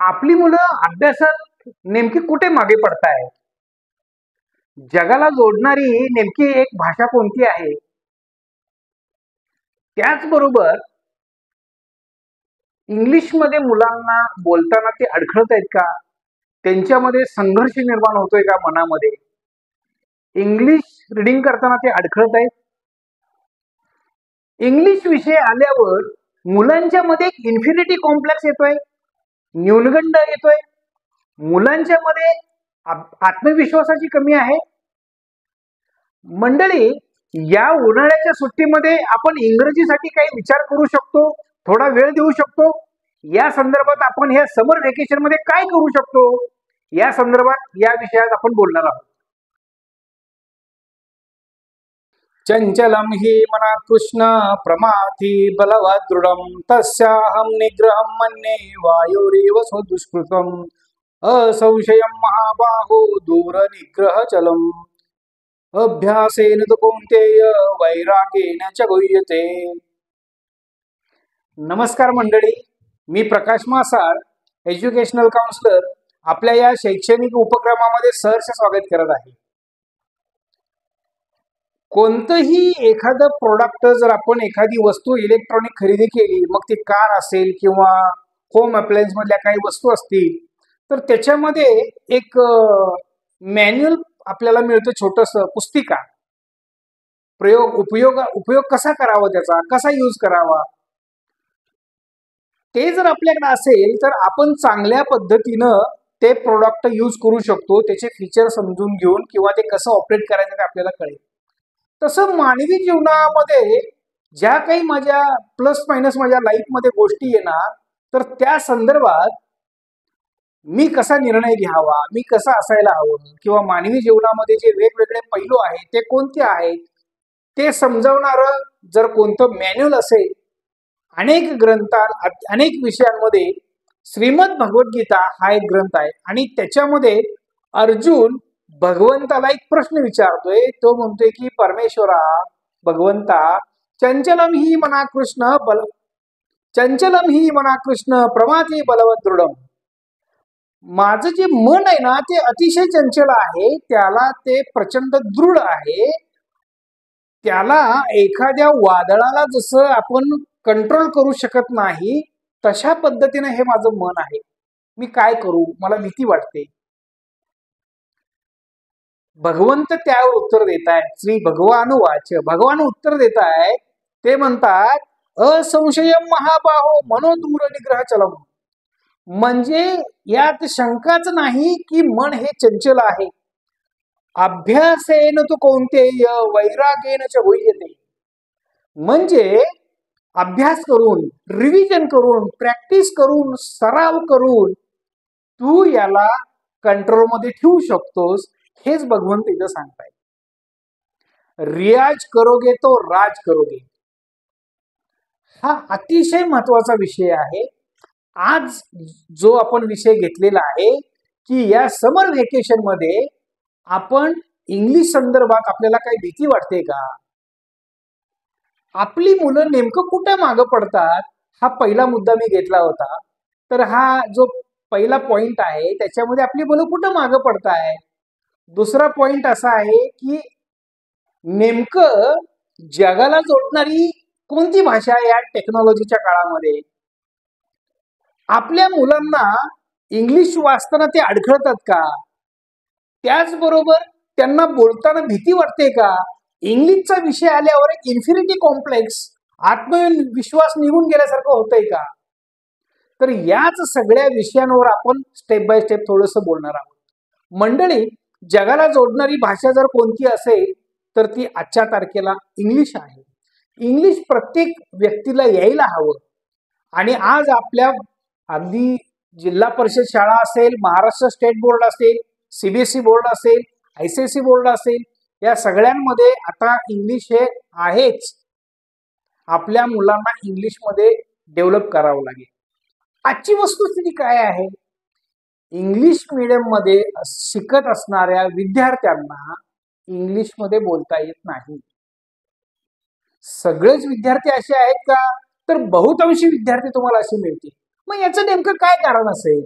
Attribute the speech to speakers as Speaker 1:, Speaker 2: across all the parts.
Speaker 1: आपली मुलं अभ्यासात नेमकी कुठे मागे पडतायत? जगाला जोडणारी नेमकी एक भाषा कोणती आहे? त्याचबरोबर इंग्लिशमध्ये मुलांना बोलताना ते अडखळत आहेत का? त्यांच्यामध्ये संघर्ष निर्माण होतोय का मनामध्ये? इंग्लिश रीडिंग करताना ते अडखळत आहेत? इंग्लिश विषय आल्यावर मुलांच्या मध्ये एक इन्फिनिटी कॉम्प्लेक्स येतोय, न्यूनगंड येतोय, मुलांच्या मध्ये आत्मविश्वासाची कमी आहे. मंडळी, या उन्हाळ्याच्या सुट्टीमध्ये आपण इंग्रजीसाठी काही विचार करू शकतो, थोडा वेळ देऊ शकतो. या संदर्भात आपण ह्या समर व्हॅकेशन मध्ये काय करू शकतो, या संदर्भात या विषयात आपण बोलणार आहोत. चंचलम हि मना कृष्ण प्रमाथी बलवत् दृढम तस्याहं निग्रहं मन्ये वायुरेव स्वदुष्कृतम असंशयं महाबाहो दूर निग्रह चलम अभ्यासेन तु कौन्तेय वैराग्येन च गुह्यते. नमस्कार मंडळी, मी प्रकाश मासाळ, एज्युकेशनल काउन्सिलर, आपल्या या शैक्षणिक उपक्रमामध्ये सहर्ष स्वागत करत आहे. कोणतंही एखादं प्रोडक्ट, जर आपण एखादी वस्तू इलेक्ट्रॉनिक खरेदी केली, मग ती कार असेल किंवा होम अप्लायन्स मधल्या काही वस्तू असतील, तर त्याच्यामध्ये एक मॅन्युअल आपल्याला मिळतं, छोटस पुस्तिका. उपयोग कसा करावा, त्याचा कसा यूज करावा, ते जर आपल्याकडे असेल तर आपण चांगल्या पद्धतीनं ते प्रोडक्ट यूज करू शकतो, त्याचे फीचर समजून घेऊन, किंवा ते कसं ऑपरेट करायचं ते आपल्याला कळेल. तसं मानवी जीवनामध्ये ज्या काही माझ्या प्लस मायनस माझ्या लाईफमध्ये गोष्टी येणार, तर त्या संदर्भात मी कसा निर्णय घ्यावा, मी कसा असायला हवं, किंवा मानवी जीवनामध्ये जे वेगवेगळे पैलू आहेत ते कोणते आहेत, ते समजावणारं जर कोणतं मॅन्युअल असेल, अनेक ग्रंथात अनेक विषयांमध्ये श्रीमद भगवद्गीता हा एक ग्रंथ आहे, आणि त्याच्यामध्ये अर्जुन भगवंताला एक प्रश्न विचारतोय. तो म्हणतोय की परमेश्वरा, भगवंता, चंचलम ही मना कृष्ण प्रमाथी बलवत् दृढम. माझं जे मन आहे ना, ते अतिशय चंचल आहे, त्याला ते प्रचंड दृढ आहे. त्याला एखाद्या वादळाला जसं आपण कंट्रोल करू शकत नाही, तशा पद्धतीने हे माझं मन आहे. मी काय करू, मला भीती वाटते. भगवंत त्यावर उत्तर देत आहेत. श्री भगवानुवाच, भगवान उत्तर देत आहेत. ते म्हणतात, असंशयम महाबाहो मनोदूर निग्रह चलम. म्हणजे यात शंकाच नाही की मन हे चंचल आहे. अभ्यासेन तु कौन्तेय वैराग्येन च गुह्यते. म्हणजे अभ्यास करून, रिव्हिजन करून, प्रॅक्टिस करून, सराव करून तू याला कंट्रोलमध्ये ठेवू शकतोस, हेच भगवंत इथं सांगताय. रियाज करोगे तो राज करोगे. हा अतिशय महत्वाचा विषय आहे. आज जो आपण विषय घेतलेला आहे की या समर व्हॅकेशन मध्ये आपण इंग्लिश संदर्भात आपल्याला काही भीती वाटते का? आपली मुलं नेमकं कुठे मागं पडतात, हा पहिला मुद्दा मी घेतला होता. तर हा जो पहिला पॉइंट आहे, त्याच्यामध्ये आपली मुलं कुठं मागं पडताय. दुसरा पॉइंट असा आहे की नेमकं जगाला जोडणारी कोणती भाषा या टेक्नॉलॉजीच्या काळामध्ये. आपल्या मुलांना इंग्लिश वाचताना ते अडखळतात का? त्याचबरोबर त्यांना बोलताना भीती वाटते का? इंग्लिशचा विषय आल्यावर एक इन्फिनिटी कॉम्प्लेक्स, आत्मविश्वास निघून गेल्यासारखं होतंय का? तर याच सगळ्या विषयांवर आपण स्टेप बाय स्टेप थोडंसं बोलणार आहोत. मंडळी, जगाला जोडणारी भाषा जर कोणती असेल तर ती आजच्या तारखेला इंग्लिश आहे. इंग्लिश प्रत्येक व्यक्तीला यायला हवं. आणि आज आपल्या अगदी जिल्हा परिषद शाळा असेल, महाराष्ट्र स्टेट बोर्ड असेल, सीबीएसई बोर्ड असेल, आयसीएसई बोर्ड असेल, या सगळ्यांमध्ये आता इंग्लिश हे आहेच. आपल्या मुलांना इंग्लिशमध्ये डेव्हलप करावं लागेल. आजची वस्तुस्थिती काय आहे? इंग्लिश मीडियम मध्ये शिकत असणाऱ्या विद्यार्थ्यांना इंग्लिशमध्ये बोलता येत नाही. सगळेच विद्यार्थी असे आहेत का? तर बहुतांशी विद्यार्थी तुम्हाला असे मिळतील. मग याचं नेमकं काय कारण असेल?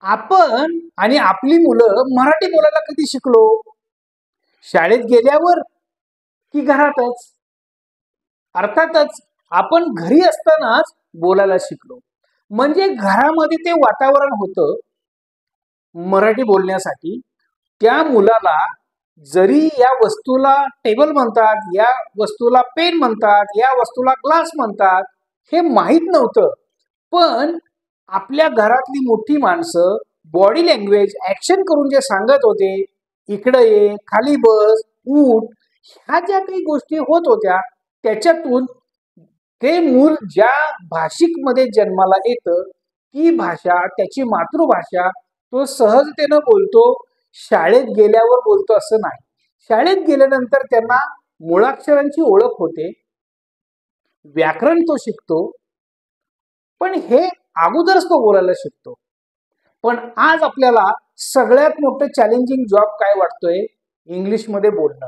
Speaker 1: आपण आणि आपली मुलं मराठी बोलायला कधी शिकलो? शाळेत गेल्यावर की घरातच? अर्थातच आपण घरी असतानाच बोलायला शिकलो. म्हणजे घरामध्ये ते वातावरण होतं मराठी बोलण्यासाठी. त्या मुलाला जरी या वस्तूला टेबल म्हणतात, या वस्तूला पेन म्हणतात, या वस्तूला ग्लास म्हणतात, हे माहीत नव्हतं. पण आपल्या घरातली मोठी माणसं बॉडी लँग्वेज ऍक्शन करून जे सांगत होते, इकडे ये, खाली बस, उठ, ह्या ज्या काही गोष्टी होत होत्या, त्याच्यातून ते मूल ज्या भाषिक मध्ये जन्माला येतं, ती भाषा, त्याची मातृभाषा तो सहजतेनं बोलतो. शाळेत गेल्यावर बोलतो असं नाही. शाळेत गेल्यानंतर त्यांना मुळाक्षरांची ओळख होते, व्याकरण तो शिकतो, पण हे अगोदरच तो बोलायला शिकतो. पण आज आपल्याला सगळ्यात मोठं चॅलेंजिंग जॉब काय वाटतोय? इंग्लिशमध्ये बोलणं.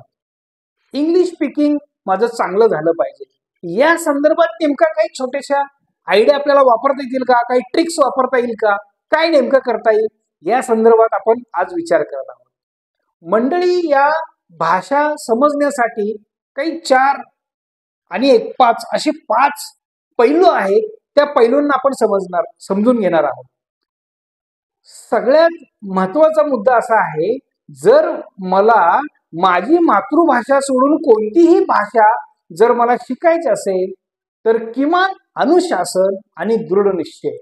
Speaker 1: इंग्लिश स्पीकिंग माझं चांगलं झालं पाहिजे. या संदर्भात नेमका काही छोट्याशा आयडिया आपल्याला वापरता येतील का? काही ट्रिक्स वापरता येईल का? काय नेमकं करता येईल? या संदर्भात आपण आज विचार करत आहोत. मंडळी, या भाषा समजण्यासाठी काही 4 आणि 1 5 असे 5 पैलू आहेत. त्या पैलूंना आपण समजून घेणार आहोत. सगळ्यात महत्वाचा मुद्दा असा आहे, जर मला माझी मातृभाषा सोडून कोणतीही भाषा जर मला शिकायची असेल, तर किमान अनुशासन आणि दृढ निश्चय,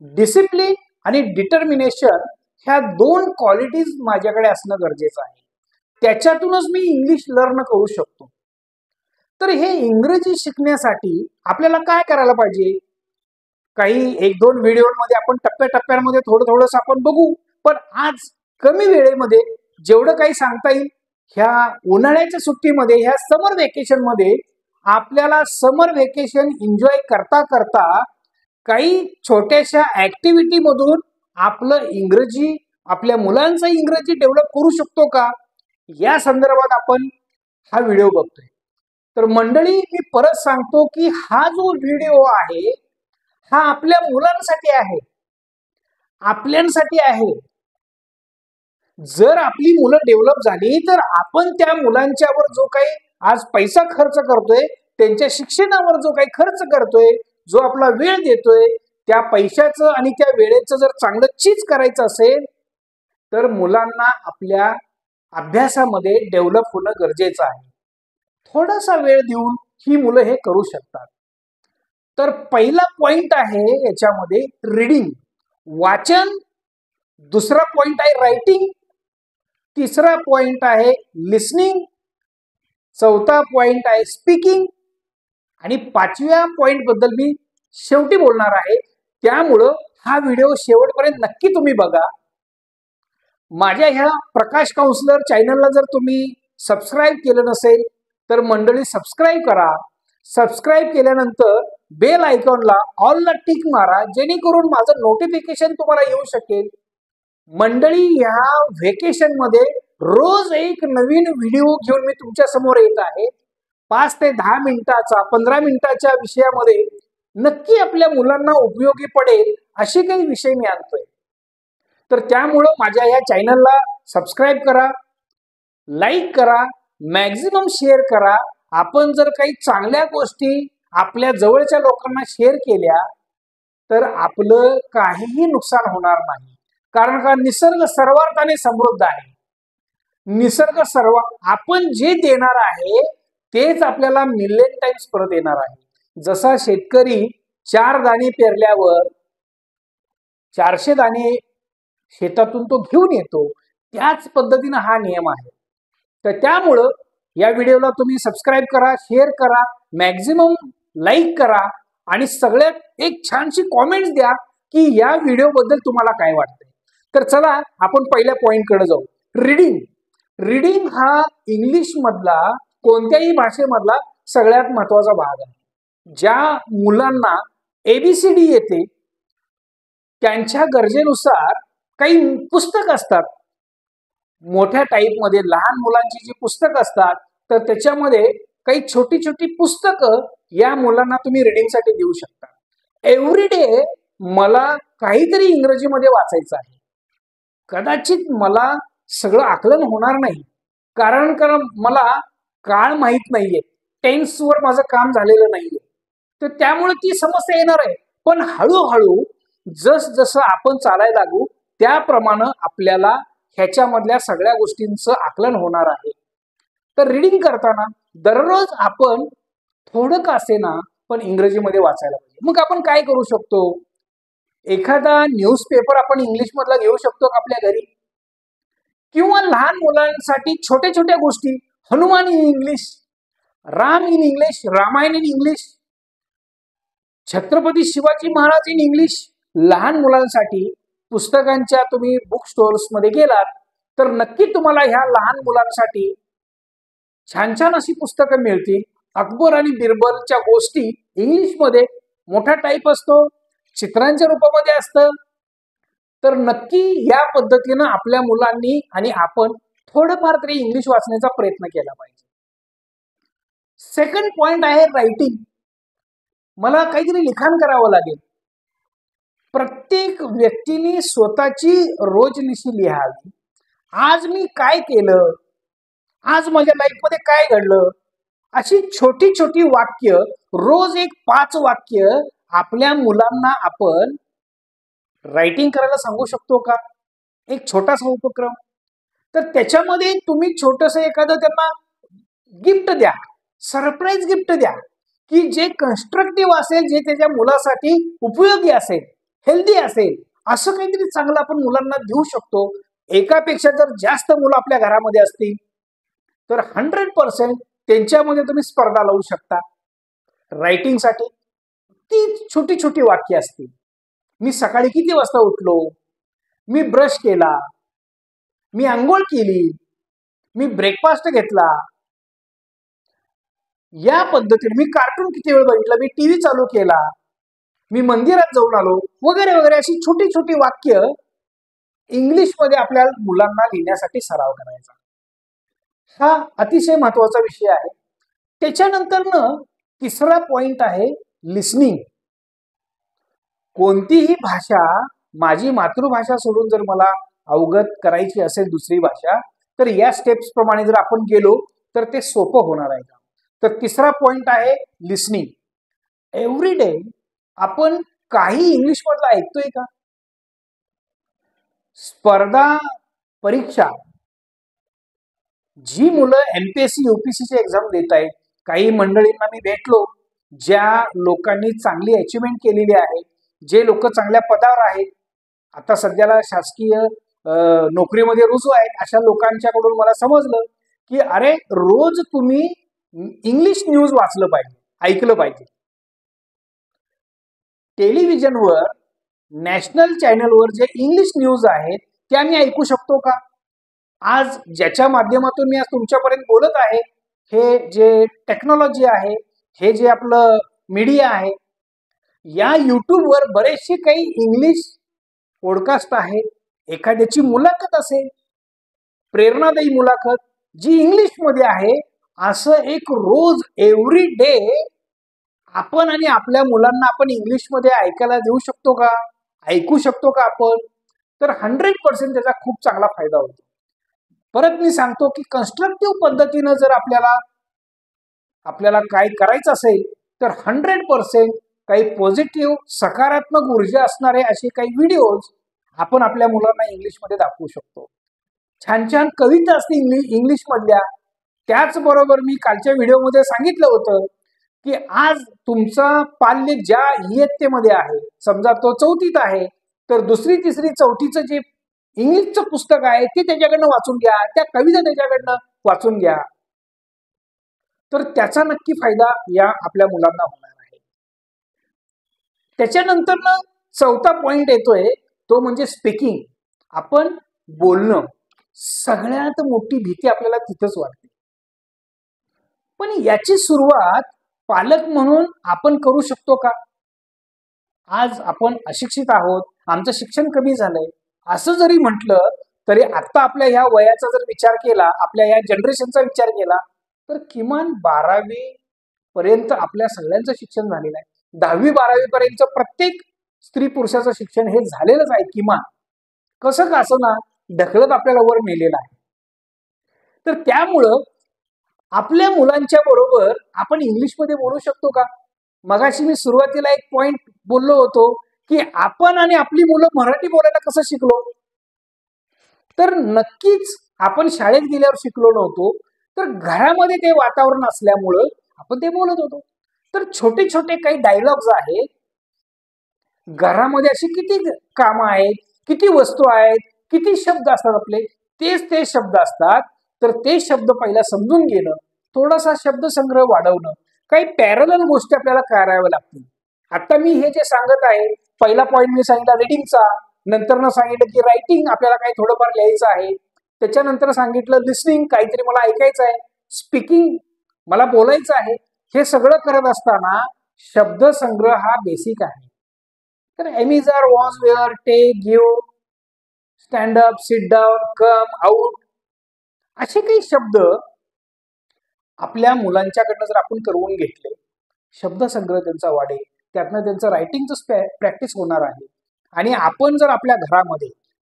Speaker 1: डिसिप्लिन आणि डिटर्मिनेशन, ह्या 2 क्वालिटीज माझ्याकडे असणं गरजेचं आहे. त्याच्यातूनच मी इंग्लिश लर्न करू शकतो. तर हे इंग्रजी शिकण्यासाठी आपल्याला काय करायला पाहिजे? काही 1-2 व्हिडिओमध्ये आपण टप्प्याटप्प्यामध्ये थोडं आपण बघू. पण आज कमी वेळेमध्ये जेवढं काही सांगता येईल, ह्या उन्हाळ्याच्या सुट्टीमध्ये, ह्या समर व्हॅकेशन मध्ये आपल्याला समर व्हॅकेशन एन्जॉय करता करता काही छोट्याशा ऍक्टिव्हिटी मधून आपलं इंग्रजी, आपल्या मुलांचं इंग्रजी डेव्हलप करू शकतो का, या संदर्भात आपण हा व्हिडिओ बघतोय. तर मंडळी, मी परत सांगतो की हा जो व्हिडिओ आहे, हा आपल्या मुलांसाठी आहे, आपल्यांसाठी आहे. जर आपली मुलं डेव्हलप झाली, तर आपण त्या मुलांच्यावर जो काही आज पैसा खर्च करतोय, त्यांच्या शिक्षणावर जो काही खर्च करतोय, जो आपला वेळ देतोय, त्या पैशाचं आणि त्या वेळेचं जर चांगलं चीज करायचं असेल, तर मुलांना आपल्या अभ्यासामध्ये डेव्हलप होणं गरजेचं आहे. थोडासा वेळ देऊन ही मुलं हे करू शकतात. तर पहिला पॉइंट आहे याच्यामध्ये रीडिंग, वाचन. दुसरा पॉइंट आहे रायटिंग. तिसरा पॉइंट आहे लिसनिंग. चौथा पॉइंट आहे स्पीकिंग. आणि 5व्या पॉइंट बद्दल मी शेवटी बोलणार आहे. त्यामुळं हा व्हिडिओ शेवटपर्यंत नक्की तुम्ही बघा. माझ्या ह्या प्रकाश काउन्सिलर चॅनलला जर तुम्ही सबस्क्राईब केलं नसेल, तर मंडळी सबस्क्राईब करा. सबस्क्राईब केल्यानंतर बेल आयकॉनला ऑलला टिक मारा, जेणेकरून माझं नोटिफिकेशन तुम्हाला येऊ शकेल. मंडळी, ह्या व्हेकेशन मध्ये रोज एक नवीन व्हिडिओ घेऊन मी तुमच्या समोर येत आहे. 5 ते 10 मिनिटाचा, 15 मिनिटाच्या विषयामध्ये नक्की आपल्या मुलांना उपयोगी पडेल असे काही विषय मी आणतोय. तर त्यामुळं माझ्या या चॅनलला सबस्क्राईब करा, लाईक करा, मॅक्झिमम शेअर करा. आपण जर काही चांगल्या गोष्टी आपल्या जवळच्या लोकांना शेअर केल्या, तर आपलं काहीही नुकसान होणार नाही. कारण का, निसर्ग सर्वार्थाने समृद्ध आहे. निसर्ग आपण जे देणार आहे तेच आपल्याला मिलियन टाइम्स परत येणार आहे. जसा शेतकरी 4 दाणे पेरल्यावर 400 दाणे शेतातून तो घेऊन येतो, त्याच पद्धतीने हा नियम आहे. तर त्यामुळं या व्हिडिओला तुम्ही सबस्क्राईब करा, शेअर करा, मॅक्झिमम लाईक करा आणि सगळ्यात एक छानशी कॉमेंट्स द्या की या व्हिडिओ बद्दल तुम्हाला काय वाटतंय. तर चला आपण पहिल्या पॉइंटकडे जाऊ. रीडिंग. रीडिंग हा इंग्लिश मधला, कोणत्याही भाषेमधला सगळ्यात महत्वाचा भाग आहे. ज्या मुलांना ABCD येते, त्यांच्या गरजेनुसार काही पुस्तक असतात मोठ्या टाईप मध्ये, लहान मुलांची जी पुस्तक असतात, तर त्याच्यामध्ये काही छोटी छोटी पुस्तकं या मुलांना तुम्ही रीडिंगसाठी देऊ शकता. एव्हरी डे मला काहीतरी इंग्रजीमध्ये वाचायचं आहे. कदाचित मला सगळं आकलन होणार नाही, कारण मला काळ माहित नाहीये, टेन्सवर माझं काम झालेलं नाहीये, तर त्यामुळे ती समस्या येणार आहे. पण हळूहळू जसं आपण चालायला लागू त्याप्रमाणे आपल्याला ह्याच्यामधल्या सगळ्या गोष्टींचं आकलन होणार आहे. तर रीडिंग करताना दररोज आपण थोडं का असेना पण इंग्रजीमध्ये वाचायला पाहिजे. मग आपण काय करू शकतो? एखादा न्यूजपेपर आपण इंग्लिश मधला घेऊ शकतो का आपल्या घरी? किंवा लहान मुलांसाठी छोट्या छोट्या गोष्टी, Hanuman in English, Ram in English, Ramayana in English, Chhatrapati Shivaji Maharaj in English. लहान मुलांसाठी पुस्तकांच्या तुम्ही बुक स्टोर्स मध्ये गेलात तर नक्की तुम्हाला ह्या लहान मुलांसाठी छान छान अशी पुस्तकं मिळतील. अकबर आणि बिरबलच्या गोष्टी इंग्लिशमध्ये, मोठा टाईप असतो, चित्रांच्या रूपामध्ये असतं. तर नक्की या पद्धतीनं आपल्या मुलांनी आणि आपण थोडंफार तरी इंग्लिश वाचण्याचा प्रयत्न केला पाहिजे. सेकंड पॉइंट आहे रायटिंग. मला काहीतरी लिखाण करावं लागेल. प्रत्येक व्यक्तीने स्वतःची रोजनिशी लिहावी. आज मी काय केलं, आज माझ्या लाईफमध्ये काय घडलं, अशी छोटी छोटी वाक्य, रोज एक 5 वाक्य आपल्या मुलांना आपण रायटिंग करायला सांगू शकतो का? एक छोटासा उपक्रम. तर त्याच्यामध्ये तुम्ही छोटंसं एखादं त्यांना गिफ्ट द्या, सरप्राईज गिफ्ट द्या, की जे कन्स्ट्रक्टिव्ह असेल, जे त्याच्या मुलासाठी उपयोगी असेल, हेल्दी असेल, असं काहीतरी चांगलं आपण मुलांना देऊ शकतो. एकापेक्षा जर जास्त मुलं आपल्या घरामध्ये असतील तर 100% त्यांच्यामध्ये तुम्ही स्पर्धा लावू शकता रायटिंगसाठी. ती छोटी छोटी वाक्य असतील. मी सकाळी किती वाजता उठलो, मी ब्रश केला, मी आंघोळ केली, मी ब्रेकफास्ट घेतला, या पद्धतीने मी कार्टून किती वेळ बघितला, मी टीव्ही चालू केला, मी मंदिरात जाऊन आलो, वगैरे वगैरे. अशी छोटी छोटी वाक्य इंग्लिशमध्ये आपल्या मुलांना लिहिण्यासाठी सराव करायचा. हा अतिशय महत्वाचा विषय आहे. त्याच्यानंतर तिसरा पॉइंट आहे लिसनिंग. कोणतीही भाषा, माझी मातृभाषा सोडून जर मला अवगत करायची असेल दुसरी भाषा, तर या स्टेप्स प्रमाणे जर आपण गेलो तर ते सोपं होणार आहे. तर तिसरा पॉइंट आहे लिसनिंग. एव्हरी डे आपण काही इंग्लिश मधलं ऐकतोय का? स्पर्धा परीक्षा जी मुलं एमपीएससी यूपीएससीची एक्झाम देत आहेत, काही मंडळींना मी भेटलो ज्या लोकांनी चांगली अचिव्हमेंट केलेली आहे, जे लोक चांगल्या पदावर आहेत, आता सध्याला शासकीय नोकरीमध्ये रुजू आहेत, अशा लोकांच्याकडून मला समजलं की अरे रोज तुम्ही इंग्लिश न्यूज वाचलं पाहिजे, ऐकलं पाहिजे. टेलिव्हिजनवर, नॅशनल चॅनलवर जे इंग्लिश न्यूज आहेत त्या मी ऐकू शकतो का? आज ज्याच्या माध्यमातून मी आज तुमच्यापर्यंत बोलत आहे, हे जे टेक्नॉलॉजी आहे, हे जे आपलं मीडिया आहे, या युट्यूबवर बरेचसे काही इंग्लिश पॉडकास्ट आहेत. एखाद्याची मुलाखत असेल, प्रेरणादायी मुलाखत जी इंग्लिशमध्ये आहे, असं एक रोज एव्हरी डे आपण आणि आपल्या मुलांना आपण इंग्लिशमध्ये ऐकायला देऊ शकतो का? ऐकू शकतो का आपण? तर 100% त्याचा खूप चांगला फायदा होतो. परत मी सांगतो की कन्स्ट्रक्टिव्ह पद्धतीनं जर आपल्याला काय करायचं असेल तर 100% काही पॉझिटिव्ह सकारात्मक ऊर्जा असणारे असे काही व्हिडिओज आपण आपल्या मुलांना इंग्लिशमध्ये दाखवू शकतो. छान छान कविता असतील इंग्लिश मधल्या. त्याचबरोबर मी कालच्या व्हिडिओमध्ये सांगितलं होतं की आज तुमचा पाल्य ज्या इयत्तेमध्ये आहे, समजा तो 4थीत आहे, तर 2री, 3री, 4थीचं जे इंग्लिशचं पुस्तक आहे ते त्याच्याकडनं वाचून घ्या, त्या कविता त्याच्याकडनं वाचून घ्या. तर त्याचा नक्की फायदा या आपल्या मुलांना होणार आहे. त्याच्यानंतर 4था पॉइंट येतोय, तो म्हणजे स्पीकिंग. आपण बोलणं. सगळ्यात मोठी भीती आपल्याला तिथंच वाटते, पण याची सुरुवात पालक म्हणून आपण करू शकतो का? आज आपण अशिक्षित आहोत, आमचं शिक्षण कमी झालंय असं जरी म्हटलं तरी आता आपल्या ह्या वयाचा जर विचार केला, आपल्या या जनरेशनचा विचार केला, तर किमान 12वी पर्यंत आपल्या सगळ्यांचं शिक्षण झालेलं आहे. 10वी 12वी पर्यंत प्रत्येक स्त्री पुरुषाचं शिक्षण हे झालेलंच आहे किमान, कसं का असं ना ढकलत आपल्याला वर नेलेलं आहे. तर त्यामुळं आपल्या मुलांच्या बरोबर आपण इंग्लिशमध्ये बोलू शकतो का? मगाशी मी सुरुवातीला एक पॉइंट बोललो होतो की आपण आणि आपली मुलं मराठी बोलायला कसं शिकलो. तर नक्कीच आपण शाळेत गेल्यावर शिकलो नव्हतो, तर घरामध्ये ते वातावरण असल्यामुळं आपण ते बोलत होतो. तर छोटे छोटे काही डायलॉग्स आहेत. घरामध्ये अशी किती कामं आहेत, किती वस्तू आहेत, किती शब्द असतात आपले, तेच ते शब्द असतात. तर ते शब्द पहिला समजून घेणं, थोडासा शब्दसंग्रह वाढवणं, काही पॅरलल गोष्टी आपल्याला कराव्या लागतील. आता मी हे जे सांगत आहे, पहिला पॉइंट मी सांगितला रीडिंगचा, नंतर सांगितलं की रायटिंग आपल्याला काही थोडंफार लिहायचं आहे, त्याच्यानंतर सांगितलं लिसनिंग, काहीतरी मला ऐकायचं आहे, स्पीकिंग मला बोलायचं आहे. हे सगळं करत असताना शब्दसंग्रह हा बेसिक आहे. तर am is are, was, were, take, give, stand up, sit down, come, out, असे काही शब्द आपल्या मुलांच्याकडनं जर आपण करवून घेतले, शब्दसंग्रह त्यांचा वाढेल, त्यातनं त्यांचं रायटिंगचं प्रॅक्टिस होणार आहे. आणि आपण जर आपल्या घरामध्ये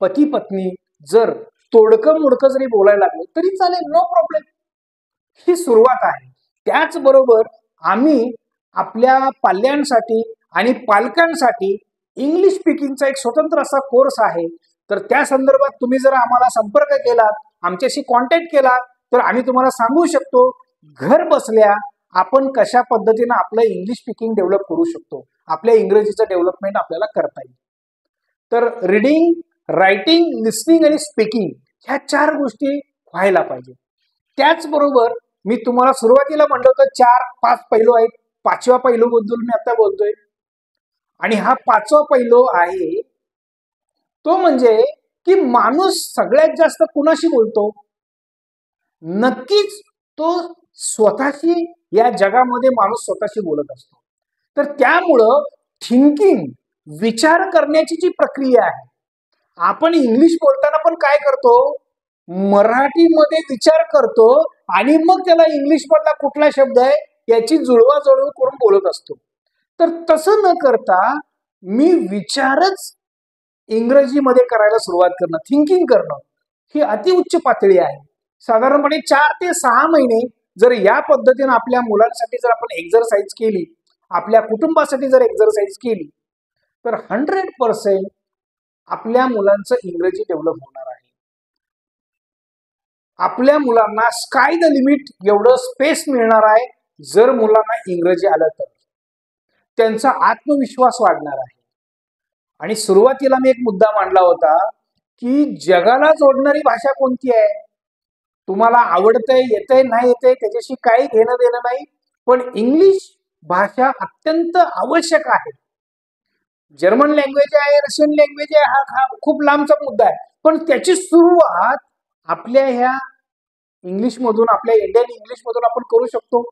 Speaker 1: पती पत्नी जर तोडकं मोडकं जरी बोलायला लागलो तरी चालेल, नो प्रॉब्लेम. ही सुरुवात आहे. त्याचबरोबर आम्ही आपल्या पाल्यांसाठी आणि पालकांसाठी इंग्लिश स्पीकिंगचा एक स्वतंत्र असा कोर्स आहे. तर त्या संदर्भात तुम्ही जर आम्हाला संपर्क केलात, आमच्याशी कॉन्टॅक्ट केला, तर आम्ही तुम्हाला सांगू शकतो घर बसल्या आपण कशा पद्धतीनं आपलं इंग्लिश स्पीकिंग डेव्हलप करू शकतो, आपल्या इंग्रजीचं डेव्हलपमेंट आपल्याला करता येईल. तर रीडिंग, रायटिंग, लिसनिंग आणि स्पीकिंग ह्या 4 गोष्टी व्हायला पाहिजे. त्याचबरोबर मी तुम्हाला सुरुवातीला म्हणलं होतं 4-5 पैलू आहेत. 5व्या पैलूबद्दल मी आता बोलतोय. आणि हा 5वा पैलू आहे तो म्हणजे की माणूस सगळ्यात जास्त कुणाशी बोलतो? नक्कीच तो स्वतःशी. या जगामध्ये माणूस स्वतःशी बोलत असतो. तर त्यामुळं थिंकिंग, विचार करण्याची जी प्रक्रिया आहे, आपण इंग्लिश बोलताना पण काय करतो, मराठीमध्ये विचार करतो आणि मग त्याला इंग्लिश मधला कुठला शब्द आहे याची जुळवाजुळव करून बोलत असतो. तर तसं न करता मी विचारच इंग्रजीमध्ये करायला सुरुवात करणं, थिंकिंग करणं, ही अतिउच्च पातळी आहे. साधारणपणे 4 ते 6 महिने जर या पद्धतीने आपल्या मुलांसाठी जर आपण एक्झरसाइज केली, आपल्या कुटुंबासाठी जर एक्झरसाइज केली, तर 100% आपल्या मुलांचं इंग्रजी डेव्हलप होणार आहे. आपल्या मुलांना स्काय द लिमिट एवढं स्पेस मिळणार आहे जर मुलांना इंग्रजी आलं तर. त्यांचा आत्मविश्वास वाढणार आहे. आणि सुरुवातीला मी एक मुद्दा मांडला होता की जगाला जोडणारी भाषा कोणती आहे? तुम्हाला आवडतंय, येतंय, नाही येतंय त्याच्याशी काही घेणं देणं नाही, पण इंग्लिश भाषा अत्यंत आवश्यक आहे. जर्मन लँग्वेज आहे, रशियन लँग्वेज आहे, हा खूप लांबचा मुद्दा आहे, पण त्याची सुरुवात आपल्या ह्या इंग्लिश मधून, आपल्या इंडियन इंग्लिश मधून आपण करू शकतो.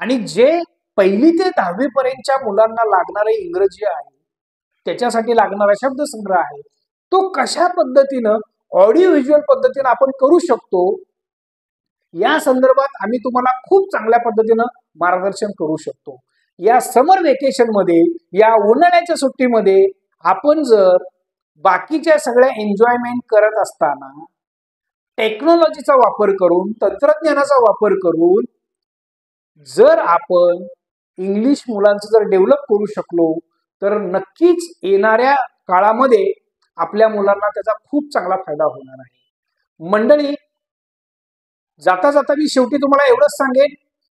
Speaker 1: आणि जे 1ली ते 10वी पर्यंतच्या मुलांना लागणारे इंग्रजी आहे, त्याच्यासाठी लागणारा शब्दसंग्रह आहे, तो कशा पद्धतीनं ऑडिओ व्हिज्युअल पद्धतीनं आपण करू शकतो, या संदर्भात आम्ही तुम्हाला खूप चांगल्या पद्धतीनं मार्गदर्शन करू शकतो. या समर वेकेशन मध्ये, या उन्हाळ्याच्या सुट्टीमध्ये आपण जर बाकीच्या सगळ्या एन्जॉयमेंट करत असताना टेक्नॉलॉजीचा वापर करून, तंत्रज्ञानाचा वापर करून जर आपण इंग्लिश मुलांचं जर डेव्हलप करू शकलो, तर नक्कीच येणाऱ्या काळामध्ये आपल्या मुलांना त्याचा खूप चांगला फायदा होणार आहे. मंडळी, जाता जाता मी शेवटी तुम्हाला एवढंच सांगेन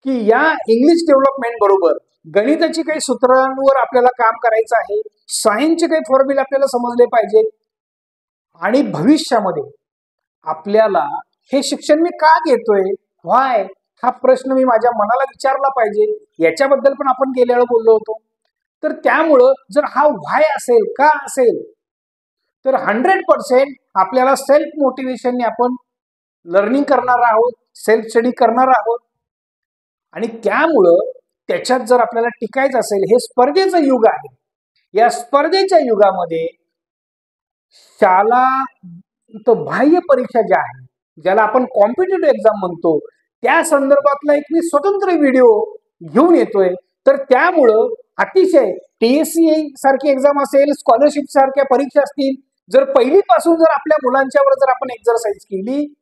Speaker 1: की या इंग्लिश डेव्हलपमेंट बरोबर गणिताची काही सूत्रांवर आपल्याला काम करायचं आहे, सायन्सचे काही फॉर्म्युले आपल्याला समजले पाहिजेत. आणि भविष्यामध्ये आपल्याला हे शिक्षण मी का घेतोय, व्हाय, हा प्रश्न मी माझ्या मनाला विचारला पाहिजे. याच्याबद्दल पण आपण गेल्या वेळेला बोललो होतो. तर त्यामुळं जर हा व्हाय असेल, का असेल, तर 100% आपल्याला सेल्फ मोटिवेशनने आपण लर्निंग करणार आहोत, सेल्फ स्टडी करणार आहोत. आणि त्यामुळं त्याच्यात जर आपल्याला टिकायचं असेल, हे स्पर्धेचं युग आहे. या स्पर्धेच्या युगामध्ये शाला बाह्य परीक्षा ज्या आहे, ज्याला आपण कॉम्पिटिटिव्ह एक्झाम म्हणतो, त्या संदर्भातला एक मी स्वतंत्र व्हिडिओ घेऊन येतोय. तर त्यामुळं अतिशय TSC सारखी एक्झाम असेल, स्कॉलरशिप सारख्या परीक्षा असतील, जर पहिलीपासून जर आपल्या मुलांच्यावर जर आपण एक्झरसाइज केली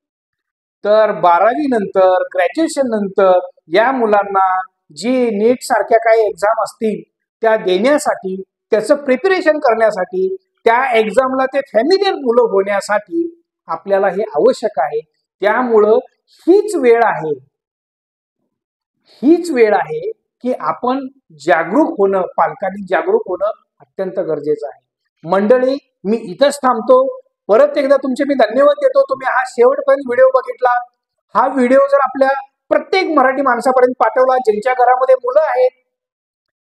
Speaker 1: तर 12वी नंतर, ग्रॅज्युएशन नंतर या मुलांना जी नीट सारख्या काही एक्झाम असतील त्या देण्यासाठी, त्याचं प्रिपरेशन करण्यासाठी, त्या एक्झामला ते फॅमिलियर मुलं होण्यासाठी आपल्याला हे आवश्यक आहे. त्यामुळं हीच वेळ आहे की आपण जागरूक होणं, पालकांनी जागरूक होणं अत्यंत गरजेचं आहे. मंडळी, मी इथंच थांबतो. परत एकदा तुमचे मी धन्यवाद देतो. तुम्ही हा शेवटपर्यंत व्हिडिओ बघितला. हा व्हिडिओ जर आपल्या प्रत्येक मराठी माणसापर्यंत पाठवला, ज्यांच्या घरामध्ये मुलं आहेत,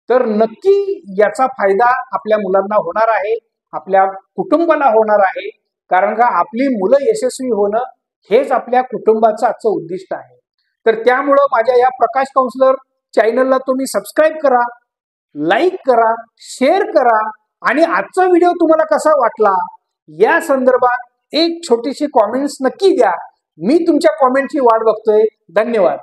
Speaker 1: तर नक्की याचा फायदा आपल्या मुलांना होणार आहे, आपल्या कुटुंबाला होणार आहे. कारण का आपली मुलं यशस्वी होणं हेच आपल्या कुटुंबाचं आजचं उद्दिष्ट आहे. तर त्यामुळं माझ्या या प्रकाश काउन्सिलर चॅनलला तुम्ही सबस्क्राईब करा, लाईक करा, शेअर करा आणि आजचा व्हिडिओ तुम्हाला कसा वाटला या संदर्भात एक छोटीशी कॉमेंट्स नक्की द्या. मी तुमच्या कॉमेंटची वाट बघतोय. धन्यवाद.